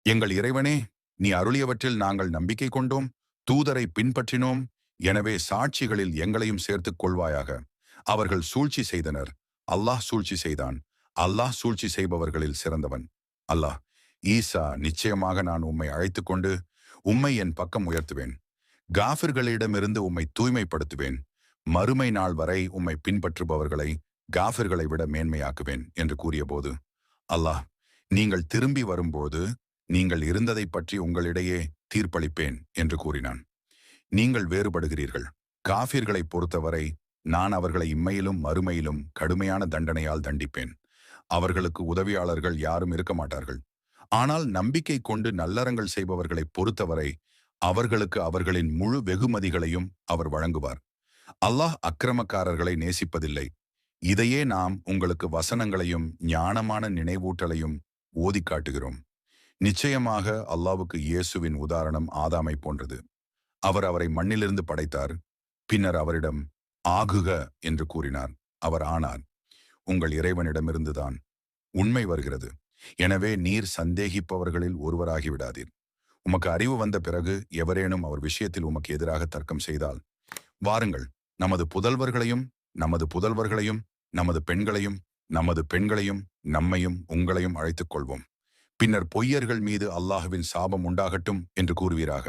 எங்கள் இறைவனே, நீ அருளியவற்றில் நாங்கள் நம்பிக்கை கொண்டோம், தூதரை பின்பற்றினோம். எனவே சாட்சிகளில் எங்களையும் சேர்த்துக் கொள்வாயாக. அவர்கள் சூழ்ச்சி செய்தனர், அல்லாஹ் சூழ்ச்சி செய்தான். அல்லாஹ் சூழ்ச்சி செய்பவர்களில் சிறந்தவன். அல்லாஹ்: ஈசா, நிச்சயமாக நான் உம்மை அழைத்துக் கொண்டு உம்மை என் பக்கம் உயர்த்துவேன். காஃபிர்களிடமிருந்து உம்மை தூய்மைப்படுத்துவேன். மறுமை நாள் வரை உம்மை பின்பற்றுபவர்களை காஃபிர்களை விட மேன்மையாக்குவேன் என்று கூறியபோது, அல்லாஹ்: நீங்கள் திரும்பி வரும்போது நீங்கள் இருந்ததைப் பற்றி உங்களிடையே தீர்ப்பளிப்பேன் என்று கூறினான். நீங்கள் வேறுபடுகிறீர்கள். காஃபிர்களை பொறுத்தவரை நான் அவர்களை இம்மையிலும் மறுமையிலும் கடுமையான தண்டனையால் தண்டிப்பேன். அவர்களுக்கு உதவியாளர்கள் யாரும் இருக்க மாட்டார்கள். ஆனால் நம்பிக்கை கொண்டு நல்லறங்கள் செய்பவர்களை பொறுத்தவரை அவர்களுக்கு அவர்களின் முழு வெகுமதிகளையும் அவர் வழங்குவார். அல்லாஹ் அக்கிரமக்காரர்களை நேசிப்பதில்லை. இதையே நாம் உங்களுக்கு வசனங்களையும் ஞானமான நினைவூட்டலையும் ஓதி காட்டுகிறோம். நிச்சயமாக அல்லாஹ்வுக்கு இயேசுவின் உதாரணம் ஆதாமை போன்றது. அவர் அவரை மண்ணிலிருந்து படைத்தார். பின்னர் அவரிடம் ஆகுக என்று கூறினார். அவர் ஆனார். உங்கள் இறைவனிடமிருந்துதான் உண்மை வருகிறது. எனவே நீர் சந்தேகிப்பவர்களில் ஒருவராகிவிடாதீர். உமக்கு அறிவு வந்த பிறகு எவரேனும் அவர் விஷயத்தில் உமக்கு எதிராக தர்க்கம் செய்தால், வாருங்கள், நமது புதல்வர்களையும் நமது புதல்வர்களையும் நமது பெண்களையும் நமது பெண்களையும் நம்மையும் உங்களையும் அழைத்துக் கொள்வோம். பின்னர் பொய்யர்கள் மீது அல்லாஹ்வின் சாபம் உண்டாகட்டும் என்று கூறுவீராக.